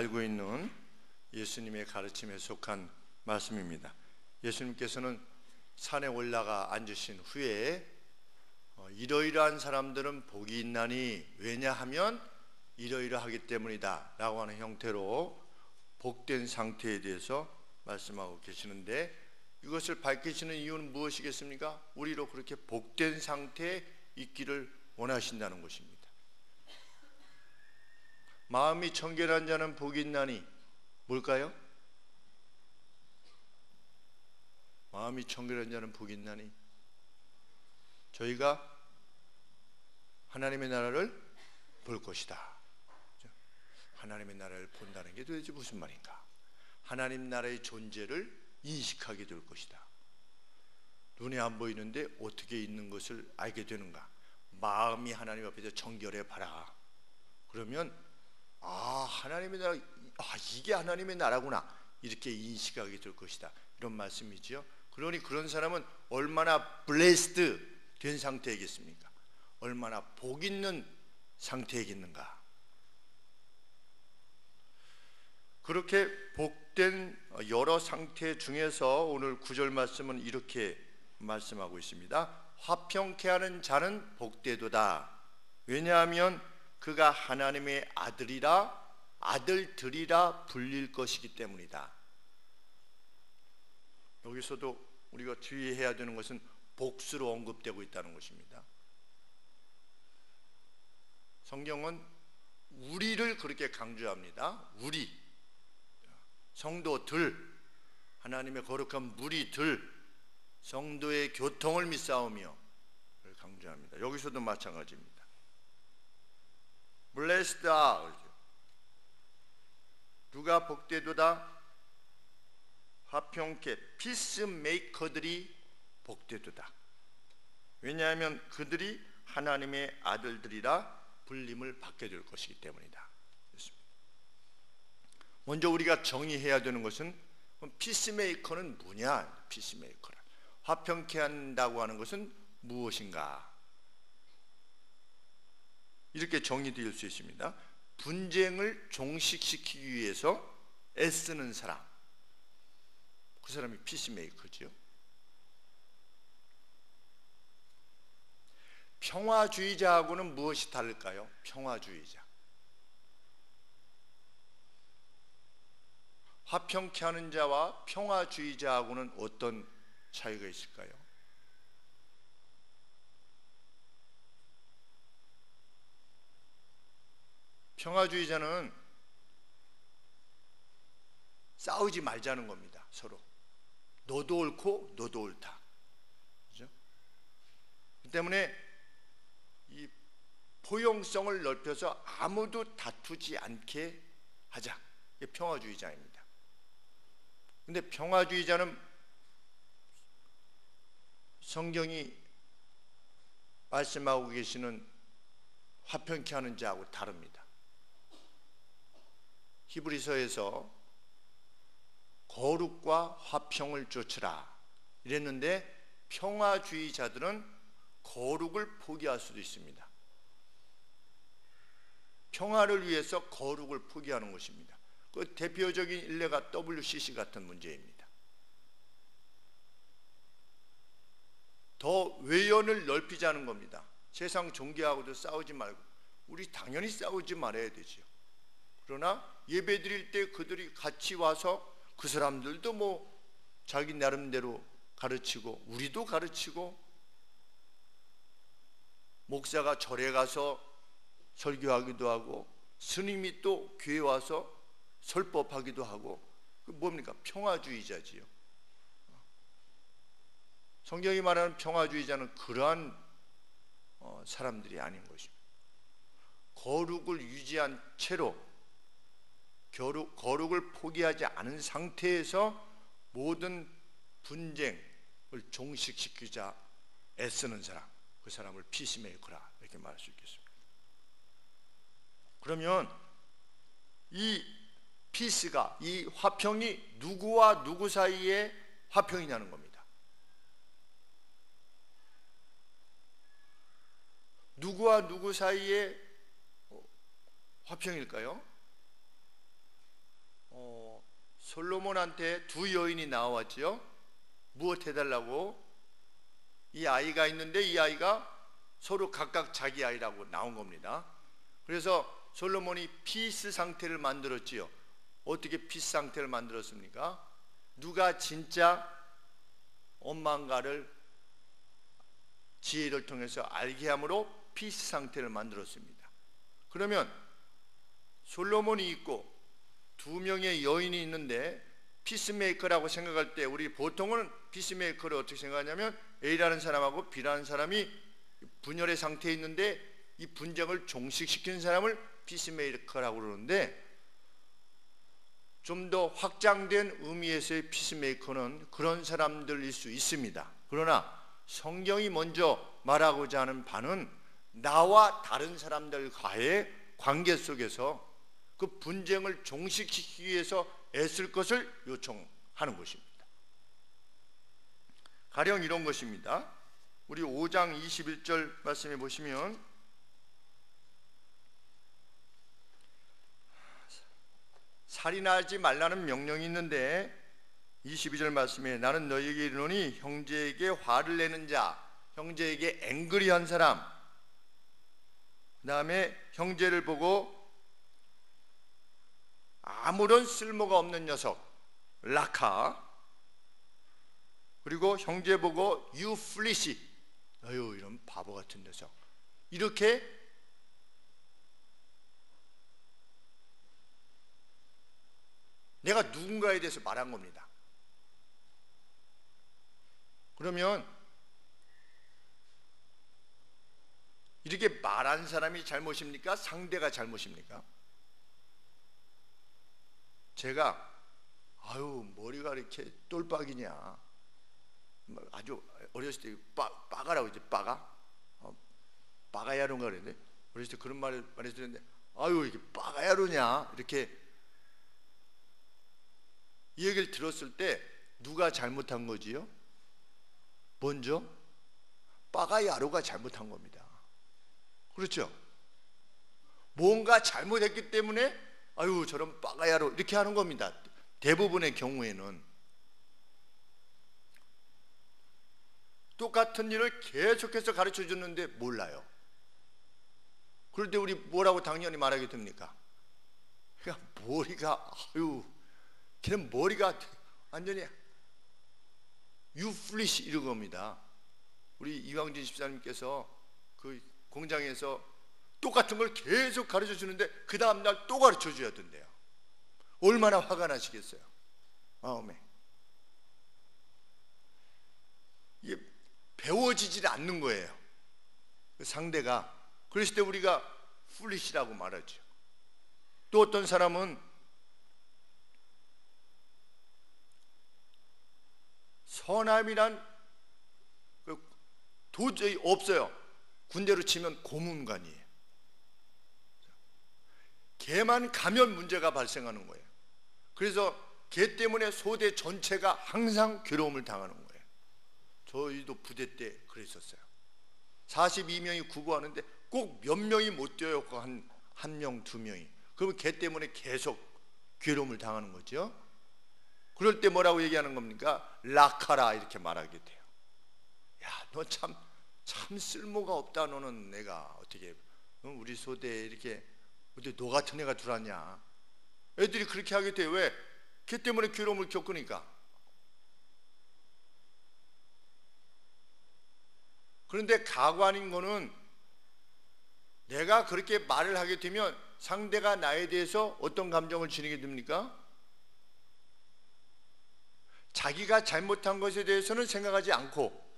알고 있는 예수님의 가르침에 속한 말씀입니다. 예수님께서는 산에 올라가 앉으신 후에 이러이러한 사람들은 복이 있나니 왜냐하면 이러이러하기 때문이다 라고 하는 형태로 복된 상태에 대해서 말씀하고 계시는데, 이것을 밝히시는 이유는 무엇이겠습니까? 우리로 그렇게 복된 상태에 있기를 원하신다는 것입니다. 마음이 청결한 자는 복이 있나니 뭘까요? 마음이 청결한 자는 복이 있나니, 저희가 하나님의 나라를 볼 것이다. 하나님의 나라를 본다는 게 도대체 무슨 말인가? 하나님 나라의 존재를 인식하게 될 것이다. 눈에 안 보이는데 어떻게 있는 것을 알게 되는가? 마음이 하나님 앞에서 청결해 봐라. 그러면 하나님의 나라, 이게 하나님의 나라구나, 이렇게 인식하게 될 것이다, 이런 말씀이지요. 그러니 그런 사람은 얼마나 블레스드 된 상태이겠습니까? 얼마나 복 있는 상태이겠는가? 그렇게 복된 여러 상태 중에서 오늘 9절 말씀은 이렇게 말씀하고 있습니다. 화평케 하는 자는 복되도다. 왜냐하면 그가 하나님의 아들들이라 불릴 것이기 때문이다. 여기서도 우리가 주의해야 되는 것은 복수로 언급되고 있다는 것입니다. 성경은 우리를 그렇게 강조합니다. 우리, 성도들, 하나님의 거룩한 무리들, 성도의 교통을 믿사오며 강조합니다. 여기서도 마찬가지입니다. Blessed are, 누가 복되도다? 화평케, 피스메이커들이 복되도다. 왜냐하면 그들이 하나님의 아들들이라 불림을 받게 될 것이기 때문이다. 먼저 우리가 정의해야 되는 것은 피스메이커는 뭐냐? 피스메이커라, 화평케 한다고 하는 것은 무엇인가? 이렇게 정의될 수 있습니다. 분쟁을 종식시키기 위해서 애쓰는 사람, 그 사람이 피스메이커죠. 평화주의자하고는 무엇이 다를까요? 평화주의자, 화평케 하는 자와 평화주의자하고는 어떤 차이가 있을까요? 평화주의자는 싸우지 말자는 겁니다. 서로 너도 옳고 너도 옳다, 그렇죠? 그 때문에 이 포용성을 넓혀서 아무도 다투지 않게 하자, 이게 평화주의자입니다. 근데 평화주의자는 성경이 말씀하고 계시는 화평케 하는 자하고 다릅니다. 히브리서에서 거룩과 화평을 쫓으라 이랬는데, 평화주의자들은 거룩을 포기할 수도 있습니다. 평화를 위해서 거룩을 포기하는 것입니다. 그 대표적인 일례가 WCC 같은 문제입니다. 더 외연을 넓히자는 겁니다. 세상 종교하고도 싸우지 말고, 우리 당연히 싸우지 말아야 되죠. 그러나 예배 드릴 때 그들이 같이 와서 그 사람들도 뭐 자기 나름대로 가르치고 우리도 가르치고, 목사가 절에 가서 설교하기도 하고 스님이 또 교회 와서 설법하기도 하고, 그 뭡니까? 평화주의자지요. 성경이 말하는 평화주의자는 그러한 사람들이 아닌 것입니다. 거룩을 유지한 채로, 거룩을 포기하지 않은 상태에서 모든 분쟁을 종식시키자 애쓰는 사람, 그 사람을 피스메이커라 이렇게 말할 수 있겠습니다. 그러면 이 피스가, 이 화평이 누구와 누구 사이에 화평이냐는 겁니다. 누구와 누구 사이에 화평일까요? 솔로몬한테 두 여인이 나왔지요. 무엇 해달라고? 이 아이가 있는데 이 아이가 서로 각각 자기 아이라고 나온 겁니다. 그래서 솔로몬이 피스 상태를 만들었지요. 어떻게 피스 상태를 만들었습니까? 누가 진짜 엄마인가를 지혜를 통해서 알게 함으로 피스 상태를 만들었습니다. 그러면 솔로몬이 있고 두 명의 여인이 있는데 피스메이커라고 생각할 때 우리 보통은 피스메이커를 어떻게 생각하냐면 A라는 사람하고 B라는 사람이 분열의 상태에 있는데 이 분쟁을 종식시키는 사람을 피스메이커라고 그러는데, 좀 더 확장된 의미에서의 피스메이커는 그런 사람들일 수 있습니다. 그러나 성경이 먼저 말하고자 하는 바는 나와 다른 사람들과의 관계 속에서 그 분쟁을 종식시키기 위해서 애쓸 것을 요청하는 것입니다. 가령 이런 것입니다. 우리 5장 21절 말씀해 보시면, 살인하지 말라는 명령이 있는데 22절 말씀에 나는 너희에게 이르노니 형제에게 화를 내는 자, 형제에게 앵그리한 사람, 그 다음에 형제를 보고 아무런 쓸모가 없는 녀석, 라카, 그리고 형제 보고 you foolish, 어휴 이런 바보 같은 녀석, 이렇게 내가 누군가에 대해서 말한 겁니다. 그러면 이렇게 말한 사람이 잘못입니까? 상대가 잘못입니까? 제가 아유 머리가 이렇게 똘빡이냐, 아주 어렸을 때 빠가라고 이제 빠가, 빠가야로인가 그랬는데, 어렸을 때 그런 말을 많이 들었는데, 아유 이게 빠가야로냐 이렇게 이 얘기를 들었을 때 누가 잘못한 거지요? 먼저 빠가야로가 잘못한 겁니다. 그렇죠? 뭔가 잘못했기 때문에 아유 저런 빠가야로 이렇게 하는 겁니다. 대부분의 경우에는 똑같은 일을 계속해서 가르쳐 줬는데 몰라요. 그럴 때 우리 뭐라고 당연히 말하게 됩니까? 그러니까 머리가 아유 걔는 머리가 완전히 유플리시 이런 겁니다. 우리 이광진 집사님께서 그 공장에서 똑같은 걸 계속 가르쳐 주는데 그 다음날 또 가르쳐 줘야 된대요. 얼마나 화가 나시겠어요, 마음에. 이게 배워지질 않는 거예요, 상대가. 그랬을 때 우리가 풀리시라고 말하죠. 또 어떤 사람은 선함이란 도저히 없어요. 군대로 치면 고문관이에요. 걔만 가면 문제가 발생하는 거예요. 그래서 걔 때문에 소대 전체가 항상 괴로움을 당하는 거예요. 저희도 부대 때 그랬었어요. 42명이 구구하는데 꼭 몇 명이 못 뛰어요. 한 명, 두 명이. 그러면 걔 때문에 계속 괴로움을 당하는 거죠. 그럴 때 뭐라고 얘기하는 겁니까? 라카라 이렇게 말하게 돼요. 야, 너 참 쓸모가 없다. 너는 내가 어떻게 우리 소대에 이렇게 어떻게 너 같은 애가 들어왔냐. 애들이 그렇게 하게 돼요. 왜? 걔 때문에 괴로움을 겪으니까. 그런데 가관인 거는 내가 그렇게 말을 하게 되면 상대가 나에 대해서 어떤 감정을 지니게 됩니까? 자기가 잘못한 것에 대해서는 생각하지 않고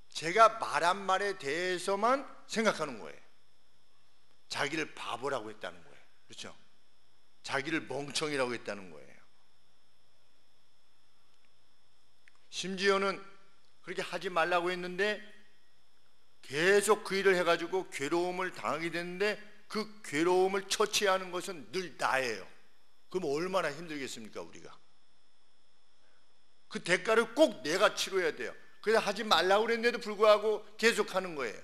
제가 말한 말에 대해서만 생각하는 거예요. 자기를 바보라고 했다는 거예요. 그렇죠? 자기를 멍청이라고 했다는 거예요. 심지어는 그렇게 하지 말라고 했는데 계속 그 일을 해가지고 괴로움을 당하게 되는데 그 괴로움을 처치하는 것은 늘 나예요. 그럼 얼마나 힘들겠습니까, 우리가? 그 대가를 꼭 내가 치러야 돼요. 그래서 하지 말라고 그랬는데도 불구하고 계속 하는 거예요.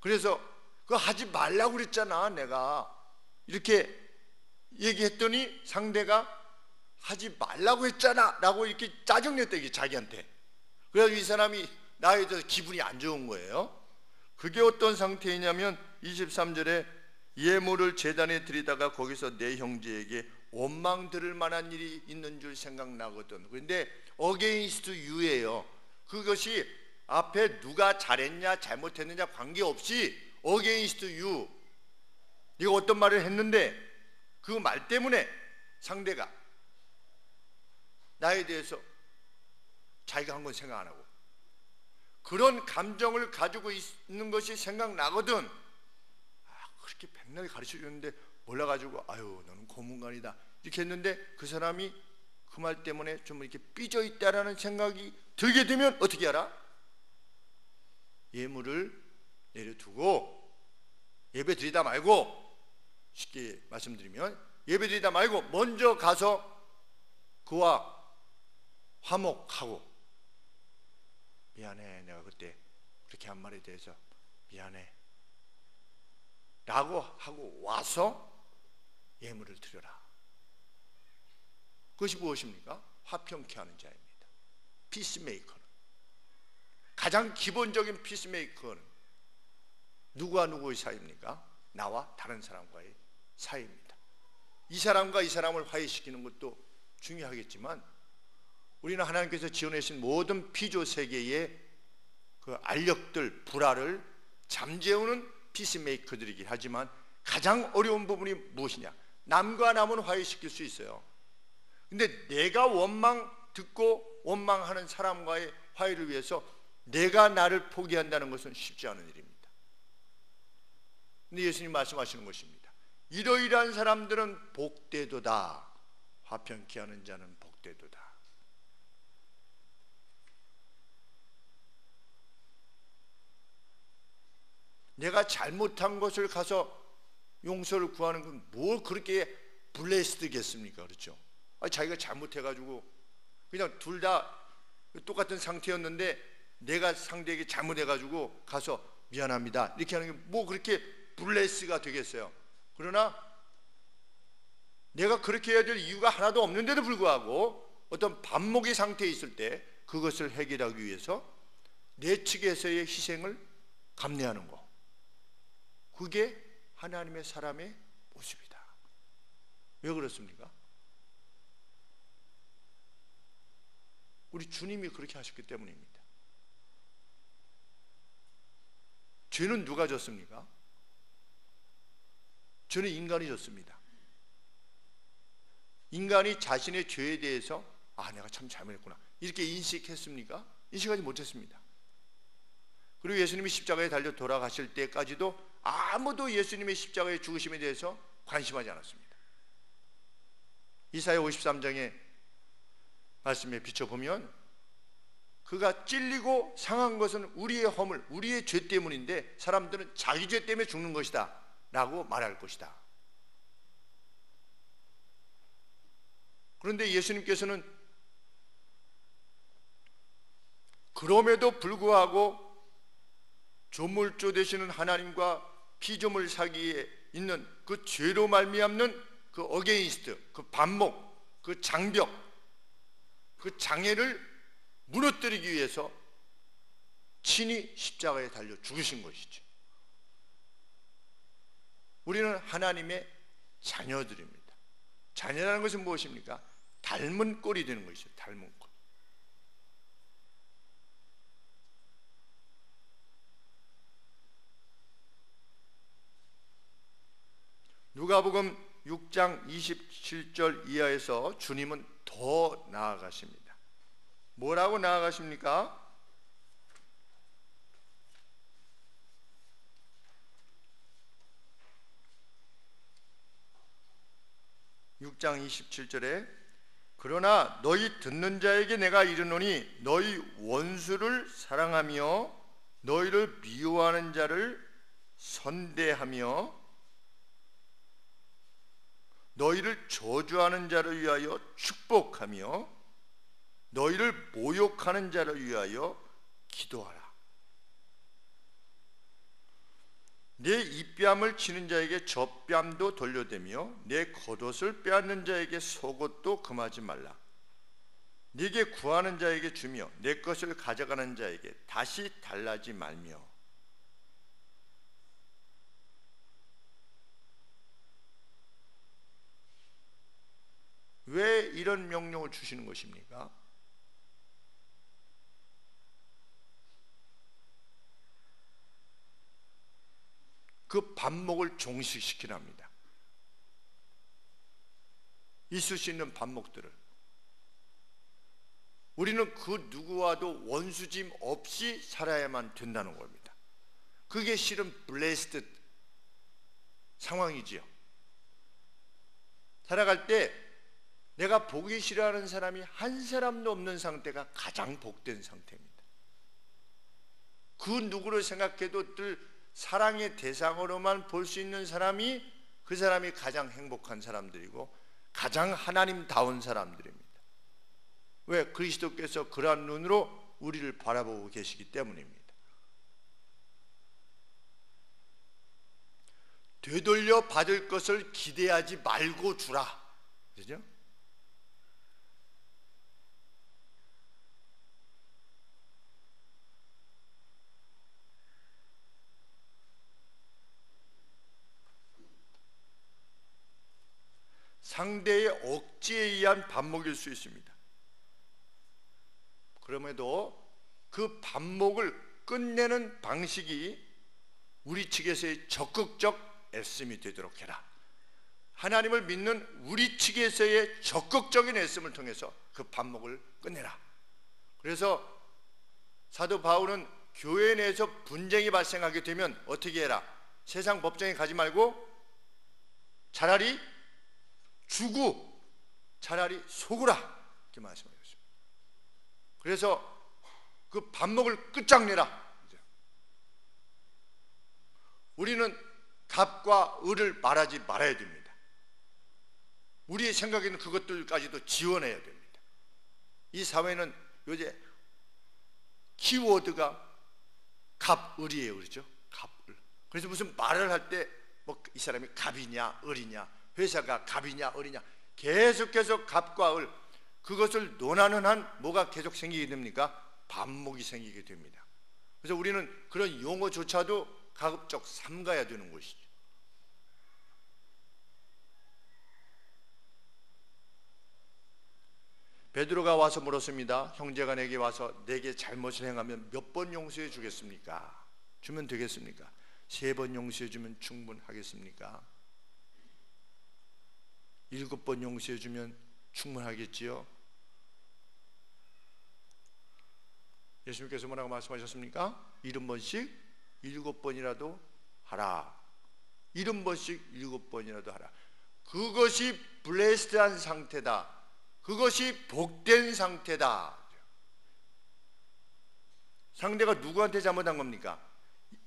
그래서 그거 하지 말라고 그랬잖아, 내가. 이렇게 얘기했더니 상대가 하지 말라고 했잖아 라고 이렇게 짜증냈다, 이게 자기한테. 그래서 이 사람이 나에 대해서 기분이 안 좋은 거예요. 그게 어떤 상태이냐면 23절에 예물을 제단에 드리다가 거기서 내 형제에게 원망 들을 만한 일이 있는 줄 생각나거든. 그런데 어게인스트 유예요. 그것이 앞에 누가 잘했냐 잘못했느냐 관계없이 어게인스트 유, 이거 어떤 말을 했는데 그 말 때문에 상대가 나에 대해서 자기가 한 건 생각 안 하고 그런 감정을 가지고 있는 것이 생각나거든. 그렇게 백날 가르쳐 줬는데 몰라가지고 아유 너는 고문관이다 이렇게 했는데 그 사람이 그 말 때문에 좀 이렇게 삐져 있다라는 생각이 들게 되면 어떻게 알아? 예물을 내려두고 예배 드리다 말고, 쉽게 말씀드리면 예배 드리다 말고 먼저 가서 그와 화목하고, 미안해 내가 그때 그렇게 한 말에 대해서 미안해 라고 하고 와서 예물을 드려라. 그것이 무엇입니까? 화평케 하는 자입니다. 피스메이커는, 가장 기본적인 피스메이커는 누구와 누구의 사이입니까? 나와 다른 사람과의 사이입니다. 이 사람과 이 사람을 화해시키는 것도 중요하겠지만 우리는 하나님께서 지어내신 모든 피조 세계의 그 알력들, 불화를 잠재우는 피스메이커들이긴 하지만 가장 어려운 부분이 무엇이냐? 남과 남은 화해시킬 수 있어요. 근데 내가 원망 듣고 원망하는 사람과의 화해를 위해서 내가 나를 포기한다는 것은 쉽지 않은 일입니다. 근데 예수님 말씀하시는 것입니다. 이러이러한 사람들은 복되도다. 화평케 하는 자는 복되도다. 내가 잘못한 것을 가서 용서를 구하는 건 뭘 그렇게 블레스드겠습니까? 그렇죠? 자기가 잘못해가지고 그냥 둘 다 똑같은 상태였는데 내가 상대에게 잘못해가지고 가서 미안합니다 이렇게 하는 게 뭐 그렇게 블레스가 되겠어요? 그러나 내가 그렇게 해야 될 이유가 하나도 없는데도 불구하고 어떤 반목의 상태에 있을 때 그것을 해결하기 위해서 내 측에서의 희생을 감내하는 것, 그게 하나님의 사람의 모습이다. 왜 그렇습니까? 우리 주님이 그렇게 하셨기 때문입니다. 죄는 누가 졌습니까? 죄는 인간이 졌습니다. 인간이 자신의 죄에 대해서 내가 참 잘못했구나 이렇게 인식했습니까? 인식하지 못했습니다. 그리고 예수님이 십자가에 달려 돌아가실 때까지도 아무도 예수님의 십자가의 죽으심에 대해서 관심하지 않았습니다. 이사야 53장의 말씀에 비춰보면 그가 찔리고 상한 것은 우리의 허물, 우리의 죄 때문인데 사람들은 자기 죄 때문에 죽는 것이다 라고 말할 것이다. 그런데 예수님께서는 그럼에도 불구하고 조물주 되시는 하나님과 피조물 사이에 있는 그 죄로 말미암는 그 어게인스트, 그 반목, 그 장벽, 그 장애를 무너뜨리기 위해서 친히 십자가에 달려 죽으신 것이죠. 우리는 하나님의 자녀들입니다. 자녀라는 것은 무엇입니까? 닮은 꼴이 되는 것이죠. 닮은 꼴. 누가복음 6장 27절 이하에서 주님은 더 나아가십니다. 뭐라고 나아가십니까? (6장 27절에) 그러나 너희 듣는 자에게 내가 이르노니 너희 원수를 사랑하며 너희를 미워하는 자를 선대하며 너희를 저주하는 자를 위하여 축복하며 너희를 모욕하는 자를 위하여 기도하라. 내 입뺨을 치는 자에게 젖뺨도 돌려대며 내 겉옷을 빼앗는 자에게 속옷도 금하지 말라. 네게 구하는 자에게 주며 내 것을 가져가는 자에게 다시 달라지 말며. 왜 이런 명령을 주시는 것입니까? 그 반목을 종식시키랍니다. 있을 수 있는 반목들을 우리는 그 누구와도 원수짐 없이 살아야만 된다는 겁니다. 그게 실은 블레스드 상황이지요. 살아갈 때 내가 보기 싫어하는 사람이 한 사람도 없는 상태가 가장 복된 상태입니다. 그 누구를 생각해도 늘 사랑의 대상으로만 볼 수 있는 사람이 그 사람이 가장 행복한 사람들이고 가장 하나님다운 사람들입니다. 왜? 그리스도께서 그러한 눈으로 우리를 바라보고 계시기 때문입니다. 되돌려 받을 것을 기대하지 말고 주라. 그죠? 상대의 억지에 의한 반목일 수 있습니다. 그럼에도 그 반목을 끝내는 방식이 우리 측에서의 적극적 애씀이 되도록 해라. 하나님을 믿는 우리 측에서의 적극적인 애씀을 통해서 그 반목을 끝내라. 그래서 사도 바울은 교회 내에서 분쟁이 발생하게 되면 어떻게 해라? 세상 법정에 가지 말고 차라리 주고 차라리 속으라, 이렇게 말씀하셨습니다. 그래서 그 반목을 끝장내라. 우리는 갑과 을을 말하지 말아야 됩니다. 우리의 생각에는 그것들까지도 지원해야 됩니다. 이 사회는 요새 키워드가 갑, 을이에요. 그렇죠? 갑, 을. 그래서 무슨 말을 할 때 뭐 이 사람이 갑이냐 을이냐, 회사가 갑이냐 을이냐, 계속해서 갑과 을, 그것을 논하는 한 뭐가 계속 생기게 됩니까? 반목이 생기게 됩니다. 그래서 우리는 그런 용어조차도 가급적 삼가야 되는 것이죠. 베드로가 와서 물었습니다. 형제가 내게 와서 내게 잘못을 행하면 몇 번 용서해 주겠습니까? 주면 되겠습니까? 3번 용서해 주면 충분하겠습니까? 7번 용서해 주면 충분하겠지요? 예수님께서 뭐라고 말씀하셨습니까? 70번씩 7번이라도 하라. 70번씩 7번이라도 하라. 그것이 블레스드한 상태다. 그것이 복된 상태다. 상대가 누구한테 잘못한 겁니까?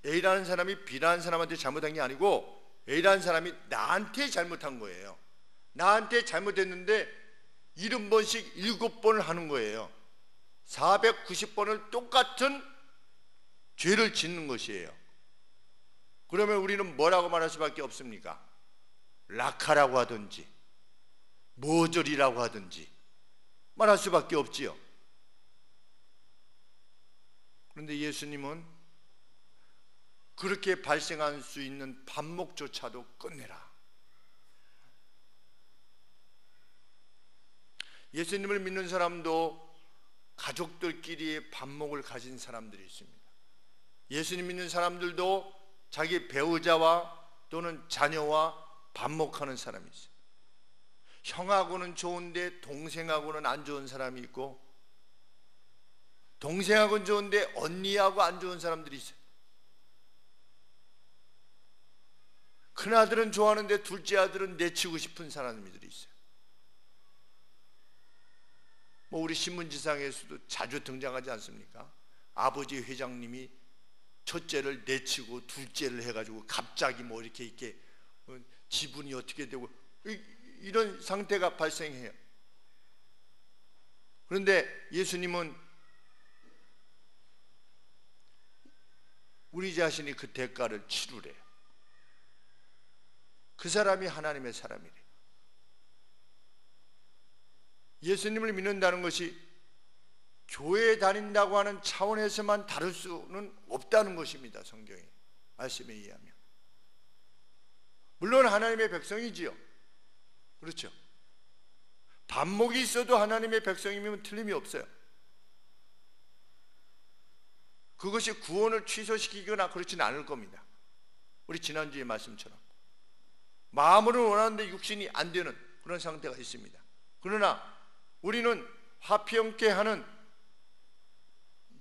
A라는 사람이 B라는 사람한테 잘못한 게 아니고 A라는 사람이 나한테 잘못한 거예요. 나한테 잘못했는데 70번씩 7번을 하는 거예요. 490번을 똑같은 죄를 짓는 것이에요. 그러면 우리는 뭐라고 말할 수밖에 없습니까? 라카라고 하든지 모절이라고 하든지 말할 수밖에 없지요. 그런데 예수님은 그렇게 발생할 수 있는 반목조차도 끝내라. 예수님을 믿는 사람도 가족들끼리의 반목을 가진 사람들이 있습니다. 예수님 믿는 사람들도 자기 배우자와 또는 자녀와 반목하는 사람이 있어요. 형하고는 좋은데 동생하고는 안 좋은 사람이 있고, 동생하고는 좋은데 언니하고 안 좋은 사람들이 있어요. 큰아들은 좋아하는데 둘째 아들은 내치고 싶은 사람들이 있어요. 뭐 우리 신문지상에서도 자주 등장하지 않습니까? 아버지 회장님이 첫째를 내치고 둘째를 해가지고 갑자기 뭐 이렇게 지분이 어떻게 되고 이런 상태가 발생해요. 그런데 예수님은 우리 자신이 그 대가를 치르래요. 그 사람이 하나님의 사람이래. 예수님을 믿는다는 것이 교회에 다닌다고 하는 차원에서만 다룰 수는 없다는 것입니다. 성경의 말씀에 의하면. 물론 하나님의 백성이지요. 그렇죠. 반목이 있어도 하나님의 백성이면 틀림이 없어요. 그것이 구원을 취소시키거나 그렇지는 않을 겁니다. 우리 지난주의 말씀처럼 마음으로는 원하는데 육신이 안 되는 그런 상태가 있습니다. 그러나 우리는 화평케 하는,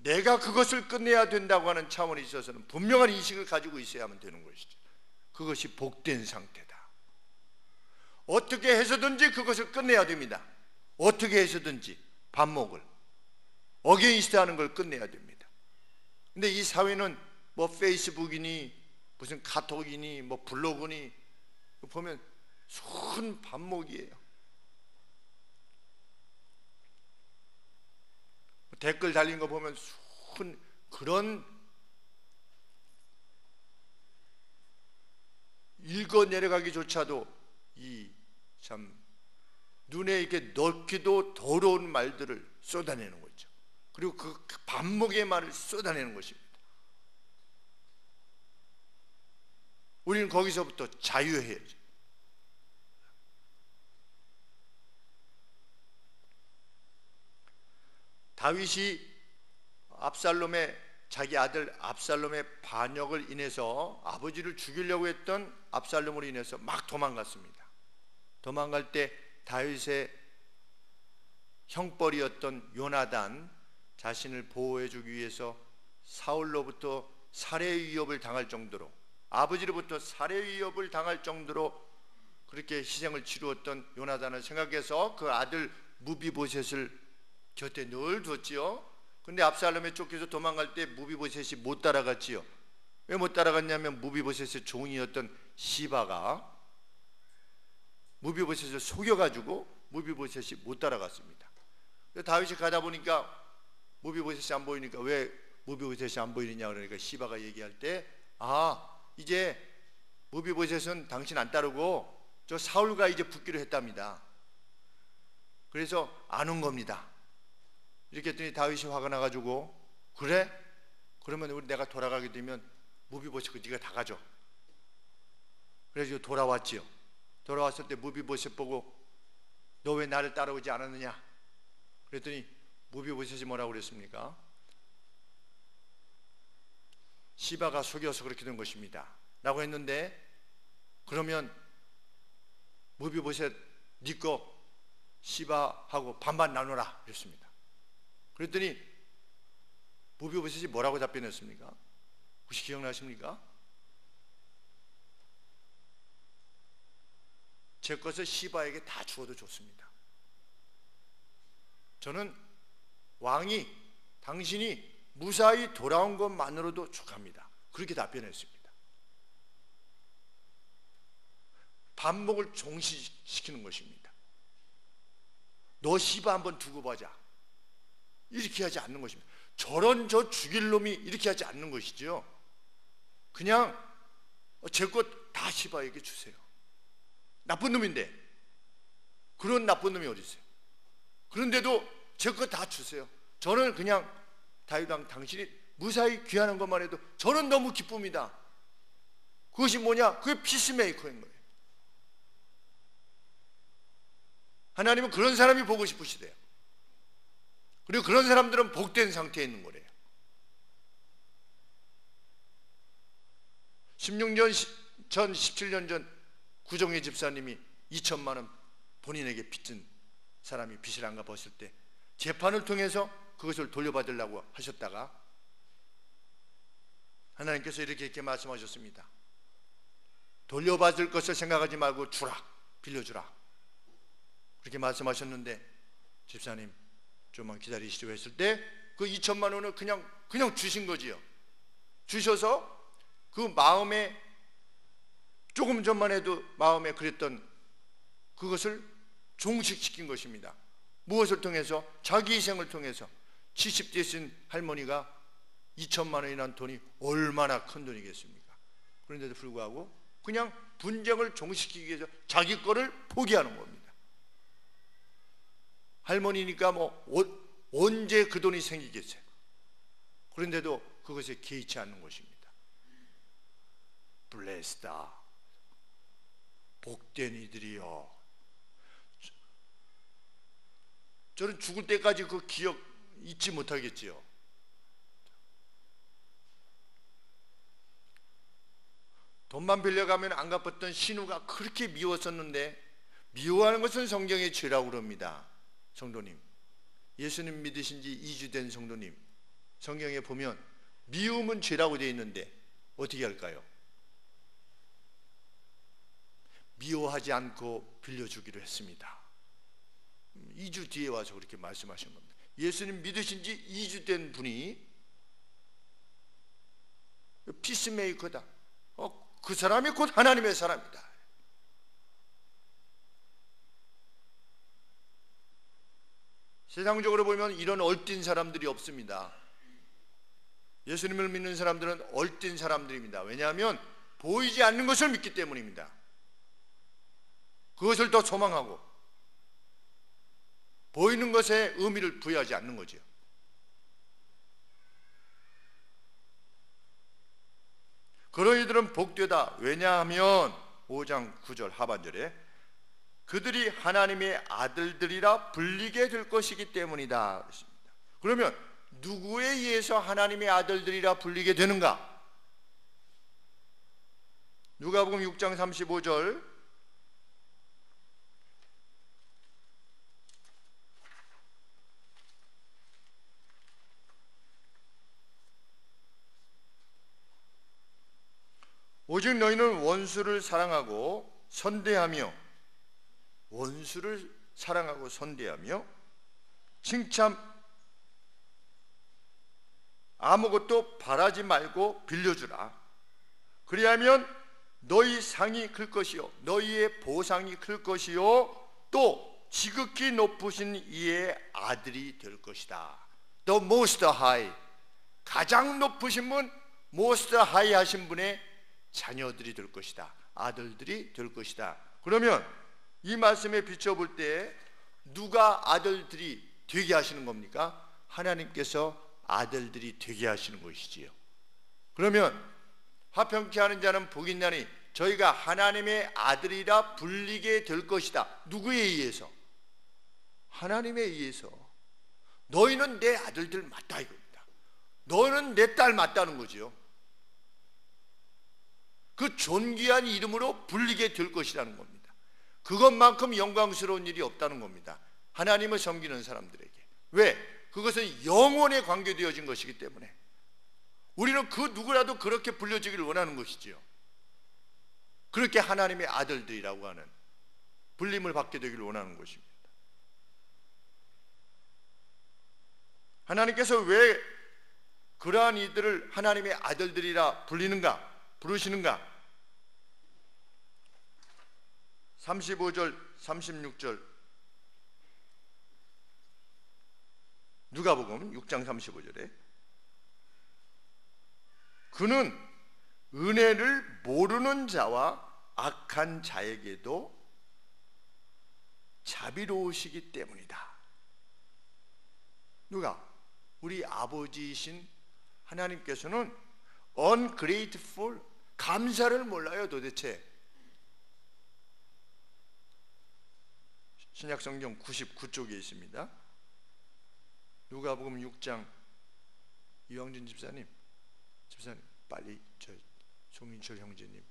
내가 그것을 끝내야 된다고 하는 차원에 있어서는 분명한 인식을 가지고 있어야만 되는 것이죠. 그것이 복된 상태다. 어떻게 해서든지 그것을 끝내야 됩니다. 어떻게 해서든지 반목을, 어게인스트 하는 걸 끝내야 됩니다. 근데 이 사회는 뭐 페이스북이니 무슨 카톡이니 뭐 블로그니 보면 순 반목이에요. 댓글 달린 거 보면 순 그런 읽어 내려가기조차도 이 참 눈에 이렇게 넣기도 더러운 말들을 쏟아내는 거죠. 그리고 그 반목의 말을 쏟아내는 것입니다. 우리는 거기서부터 자유해야죠. 다윗이 자기 아들 압살롬의 반역을 인해서 아버지를 죽이려고 했던 압살롬으로 인해서 막 도망갔습니다. 도망갈 때 다윗의 형벌이었던 요나단, 자신을 보호해주기 위해서 사울로부터 살해 위협을 당할 정도로, 아버지로부터 살해 위협을 당할 정도로 그렇게 희생을 치루었던 요나단을 생각해서 그 아들 무비보셋을 곁에 늘 뒀지요. 근데 압살롬에 쫓겨서 도망갈 때 무비보셋이 못 따라갔지요. 왜 못 따라갔냐면 무비보셋의 종이었던 시바가 무비보셋을 속여가지고 무비보셋이 못 따라갔습니다. 다윗이 가다 보니까 무비보셋이 안 보이니까, 왜 무비보셋이 안 보이느냐 그러니까 시바가 얘기할 때, 이제 무비보셋은 당신 안 따르고 저 사울과 이제 붙기로 했답니다. 그래서 안 온 겁니다. 이렇게 했더니 다윗이 화가 나가지고, 그래? 그러면 내가 돌아가게 되면 무비보셋 네가 다 가져. 그래서 돌아왔지요. 돌아왔을 때 무비보셋 보고 너 왜 나를 따라오지 않았느냐 그랬더니 무비보셋이 뭐라고 그랬습니까? 시바가 속여서 그렇게 된 것입니다 라고 했는데, 그러면 무비보셋 네 거 시바하고 반반 나누라 그랬습니다. 그랬더니 무비보셋이 뭐라고 답변했습니까? 혹시 기억나십니까? 제 것을 시바에게 다 주어도 좋습니다. 저는 왕이, 당신이 무사히 돌아온 것만으로도 족합니다. 그렇게 답변했습니다. 반목을 종식시키는 것입니다. 너 시바 한번 두고 보자, 이렇게 하지 않는 것입니다. 저런 저 죽일 놈이 이렇게 하지 않는 것이죠. 그냥 제 것 다 시바에게 주세요. 나쁜 놈인데, 그런 나쁜 놈이 어디 있어요? 그런데도 제 거 다 주세요. 저는 그냥 다윗왕 당신이 무사히 귀하는 것만 해도 저는 너무 기쁩니다. 그것이 뭐냐? 그게 피스메이커인 거예요. 하나님은 그런 사람이 보고 싶으시대요. 그리고 그런 사람들은 복된 상태에 있는 거래요. 16년 전, 17년 전 구정의 집사님이 2천만 원 본인에게 빚진 사람이 빚을 안 갚았을 때 재판을 통해서 그것을 돌려받으려고 하셨다가 하나님께서 이렇게 말씀하셨습니다. 돌려받을 것을 생각하지 말고 주라, 빌려주라, 그렇게 말씀하셨는데, 집사님 좀만 기다리시죠 했을 때 그 2천만 원을 그냥 주신 거지요. 주셔서 그 마음에, 조금 전만 해도 마음에 그랬던 그것을 종식시킨 것입니다. 무엇을 통해서? 자기 희생을 통해서. 70대신 할머니가 2천만 원이라는 돈이 얼마나 큰 돈이겠습니까? 그런데도 불구하고 그냥 분쟁을 종식시키기 위해서 자기 거를 포기하는 겁니다. 할머니니까 뭐 언제 그 돈이 생기겠어요. 그런데도 그것에 개의치 않는 것입니다. 블레스다, 복된 이들이여. 저는 죽을 때까지 그 기억 잊지 못하겠지요. 돈만 빌려가면 안 갚았던 신우가 그렇게 미웠었는데, 미워하는 것은 성경의 죄라고 그럽니다. 성도님, 예수님 믿으신 지 2주 된 성도님, 성경에 보면 미움은 죄라고 되어 있는데 어떻게 할까요? 미워하지 않고 빌려주기로 했습니다. 2주 뒤에 와서 그렇게 말씀하신 겁니다. 예수님 믿으신 지 2주 된 분이 피스메이커다. 그 사람이 곧 하나님의 사람이다. 세상적으로 보면 이런 얼뛴 사람들이 없습니다. 예수님을 믿는 사람들은 얼뛴 사람들입니다. 왜냐하면 보이지 않는 것을 믿기 때문입니다. 그것을 더 소망하고 보이는 것에 의미를 부여하지 않는 거죠. 그런 이들은 복되다. 왜냐하면 5장 9절 하반절에 그들이 하나님의 아들들이라 불리게 될 것이기 때문이다. 그러면 누구에 의해서 하나님의 아들들이라 불리게 되는가? 누가복음 6장 35절 오직 너희는 원수를 사랑하고 선대하며 칭찬 아무것도 바라지 말고 빌려주라. 그리하면 너희 상이 클 것이요 너희의 보상이 클 것이요 또 지극히 높으신 이의 아들이 될 것이다. The most high, 가장 높으신 분, most high 하신 분의 자녀들이 될 것이다. 아들들이 될 것이다. 그러면 이 말씀에 비춰볼 때 누가 아들들이 되게 하시는 겁니까? 하나님께서 아들들이 되게 하시는 것이지요. 그러면 화평케 하는 자는 복이 있나니 저희가 하나님의 아들이라 불리게 될 것이다. 누구에 의해서? 하나님에 의해서. 너희는 내 아들들 맞다 이겁니다. 너는 내 딸 맞다는 거지요. 그 존귀한 이름으로 불리게 될 것이라는 겁니다. 그것만큼 영광스러운 일이 없다는 겁니다. 하나님을 섬기는 사람들에게. 왜? 그것은 영원에 관계되어진 것이기 때문에 우리는 그 누구라도 그렇게 불려지기를 원하는 것이지요. 그렇게 하나님의 아들들이라고 하는 불림을 받게 되기를 원하는 것입니다. 하나님께서 왜 그러한 이들을 하나님의 아들들이라 부르시는가? 35절 36절 누가복음 6장 35절에 그는 은혜를 모르는 자와 악한 자에게도 자비로우시기 때문이다. 누가? 우리 아버지이신 하나님께서는 ungrateful, 감사를 몰라요. 도대체 신약성경 99쪽에 있습니다. 누가복음 6장 이왕준 집사님 빨리 저 송인철 형제님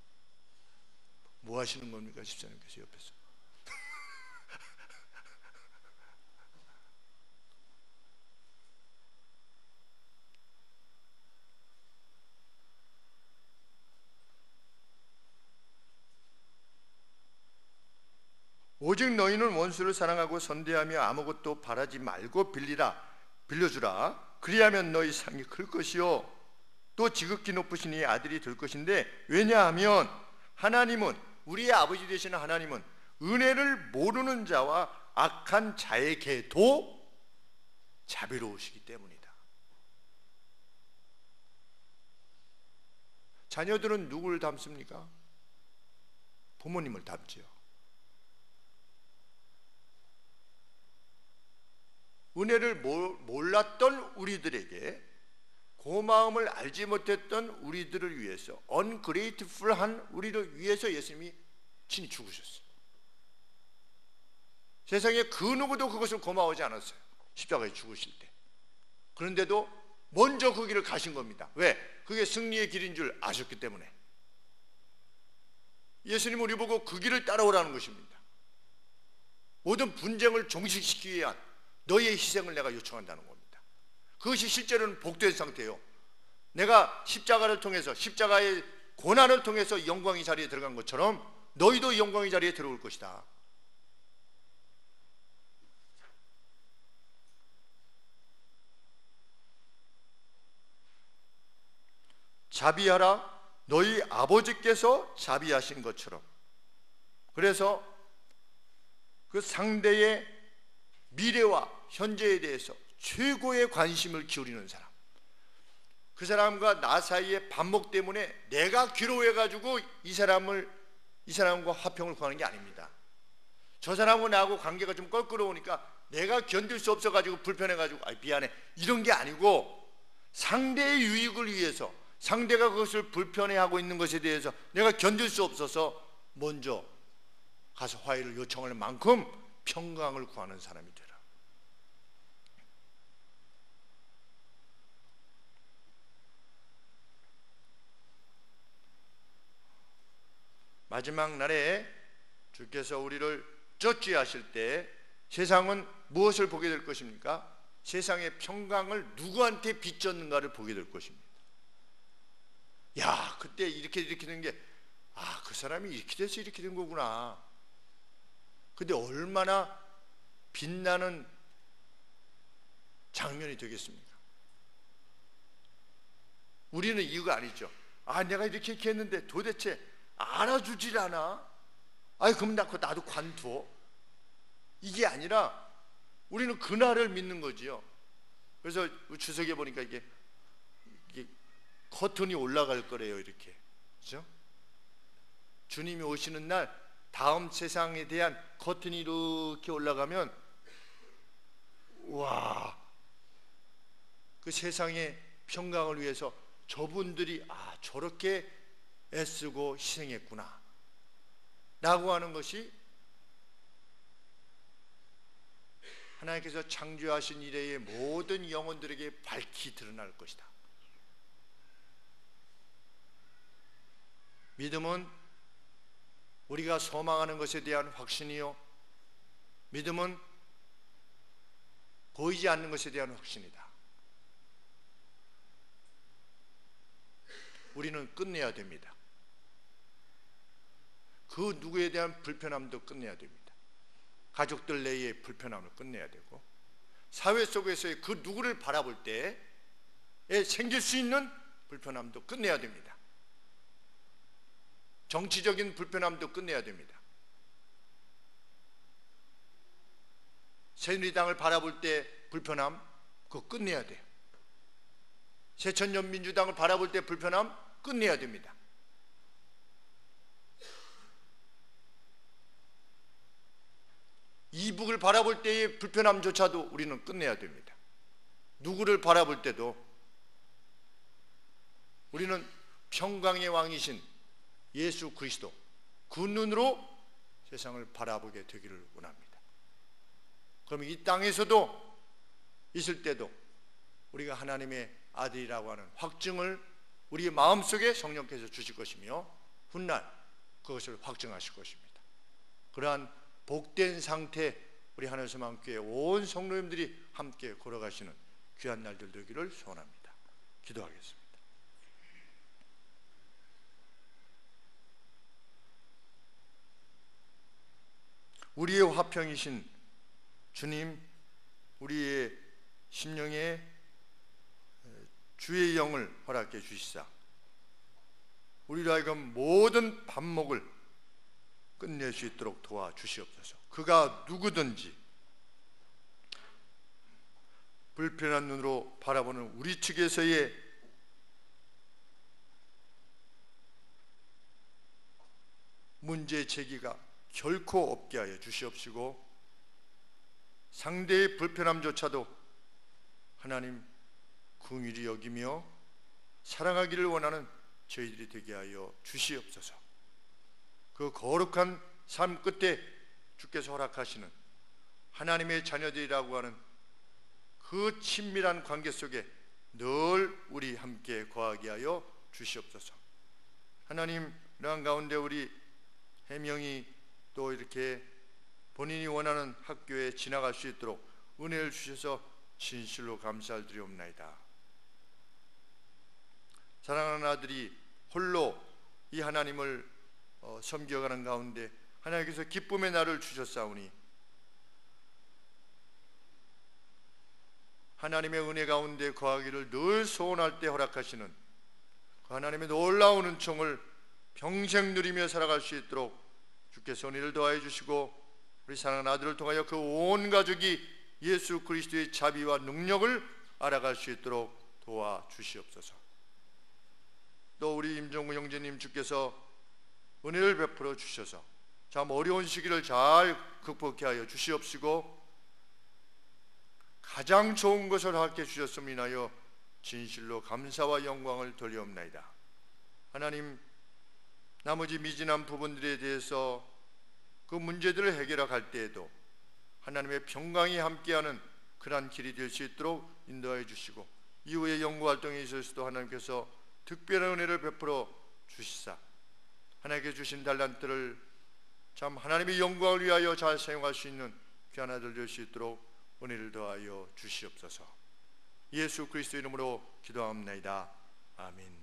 뭐 하시는 겁니까? 집사님께서 옆에서 오직 너희는 원수를 사랑하고 선대하며 아무것도 바라지 말고 빌려주라. 그리하면 너희 상이 클 것이요 또 지극히 높으신 이의 아들이 될 것인데 왜냐하면 하나님은 우리의 아버지 되시는 하나님은 은혜를 모르는 자와 악한 자에게도 자비로우시기 때문이다. 자녀들은 누구를 닮습니까? 부모님을 닮지요. 은혜를 몰랐던 우리들에게, 고마움을 알지 못했던 우리들을 위해서, ungrateful한 우리를 위해서 예수님이 친히 죽으셨어요. 세상에 그 누구도 그것을 고마워하지 않았어요. 십자가에 죽으실 때. 그런데도 먼저 그 길을 가신 겁니다. 왜? 그게 승리의 길인 줄 아셨기 때문에. 예수님 우리 보고 그 길을 따라오라는 것입니다. 모든 분쟁을 종식시키기 위한 너희의 희생을 내가 요청한다는 겁니다. 그것이 실제로는 복된 상태예요. 내가 십자가를 통해서, 십자가의 고난을 통해서 영광의 자리에 들어간 것처럼 너희도 영광의 자리에 들어올 것이다. 자비하라, 너희 아버지께서 자비하신 것처럼. 그래서 그 상대의 미래와 현재에 대해서 최고의 관심을 기울이는 사람, 그 사람과 나 사이의 반목 때문에 내가 괴로워해가지고 이 사람과 화평을 구하는 게 아닙니다. 저 사람하고 나하고 관계가 좀 껄끄러우니까 내가 견딜 수 없어가지고 불편해가지고 미안해, 이런 게 아니고, 상대의 유익을 위해서, 상대가 그것을 불편해하고 있는 것에 대해서 내가 견딜 수 없어서 먼저 가서 화해를 요청할 만큼 평강을 구하는 사람이 되라. 마지막 날에 주께서 우리를 저주하실 때 세상은 무엇을 보게 될 것입니까? 세상의 평강을 누구한테 빚졌는가를 보게 될 것입니다. 야, 그때 이렇게 된 게, 그 사람이 이렇게 돼서 이렇게 된 거구나. 근데 얼마나 빛나는 장면이 되겠습니까? 우리는 이거 아니죠. 내가 이렇게 했는데 도대체 알아주질 않아. 그럼 나도 관둬. 이게 아니라 우리는 그날을 믿는 거지요. 그래서 주석에 보니까 이게 커튼이 올라갈 거래요, 이렇게. 그죠? 주님이 오시는 날 다음 세상에 대한 커튼이 이렇게 올라가면, 와, 그 세상의 평강을 위해서 저분들이 저렇게 애쓰고 희생했구나 라고 하는 것이 하나님께서 창조하신 이래의 모든 영혼들에게 밝히 드러날 것이다. 믿음은 우리가 소망하는 것에 대한 확신이요, 믿음은 보이지 않는 것에 대한 확신이다. 우리는 끝내야 됩니다. 그 누구에 대한 불편함도 끝내야 됩니다. 가족들 내의 불편함을 끝내야 되고, 사회 속에서의 그 누구를 바라볼 때에 생길 수 있는 불편함도 끝내야 됩니다. 정치적인 불편함도 끝내야 됩니다. 새누리당을 바라볼 때 불편함, 그거 끝내야 돼요. 새천년 민주당을 바라볼 때 불편함, 끝내야 됩니다. 이북을 바라볼 때의 불편함조차도 우리는 끝내야 됩니다. 누구를 바라볼 때도 우리는 평강의 왕이신 예수 그리스도, 그 눈으로 세상을 바라보게 되기를 원합니다. 그럼 이 땅에서도 있을 때도 우리가 하나님의 아들이라고 하는 확증을 우리의 마음속에 성령께서 주실 것이며, 훗날 그것을 확증하실 것입니다. 그러한 복된 상태, 우리 하늘소망교회 온 성도님들이 함께 걸어가시는 귀한 날들 되기를 소원합니다. 기도하겠습니다. 우리의 화평이신 주님, 우리의 심령에 주의 영을 허락해 주시사 우리로 하여금 모든 반목을 끝낼 수 있도록 도와주시옵소서. 그가 누구든지 불편한 눈으로 바라보는 우리 측에서의 문제 제기가 결코 없게 하여 주시옵시고, 상대의 불편함조차도 하나님 긍휼히 여기며 사랑하기를 원하는 저희들이 되게 하여 주시옵소서. 그 거룩한 삶 끝에 주께서 허락하시는 하나님의 자녀들이라고 하는 그 친밀한 관계 속에 늘 우리 함께 거하게 하여 주시옵소서. 하나님, 이러한 가운데 우리 해명이 또 이렇게 본인이 원하는 학교에 지나갈 수 있도록 은혜를 주셔서 진실로 감사를 드리옵나이다. 사랑하는 아들이 홀로 이 하나님을 섬겨가는 가운데 하나님께서 기쁨의 날을 주셨사오니 하나님의 은혜 가운데 거하기를 늘 소원할 때 허락하시는 그 하나님의 놀라운 은총을 평생 누리며 살아갈 수 있도록 주께서 은혜를 더하여 주시고, 우리 사랑하는 아들을 통하여 그 온 가족이 예수 그리스도의 자비와 능력을 알아갈 수 있도록 도와주시옵소서. 또 우리 임종구 형제님 주께서 은혜를 베풀어 주셔서 참 어려운 시기를 잘 극복해 하여 주시옵시고, 가장 좋은 것을 함께 주셨음을 인하여 진실로 감사와 영광을 돌리옵나이다. 하나님, 나머지 미진한 부분들에 대해서 그 문제들을 해결해 갈 때에도 하나님의 평강이 함께하는 그러한 길이 될 수 있도록 인도하여 주시고, 이후의 연구활동에 있어서도 하나님께서 특별한 은혜를 베풀어 주시사 하나님께 주신 달란트를 참 하나님의 영광을 위하여 잘 사용할 수 있는 귀한 아들 될 수 있도록 은혜를 더하여 주시옵소서. 예수 그리스도 이름으로 기도합니다. 아멘.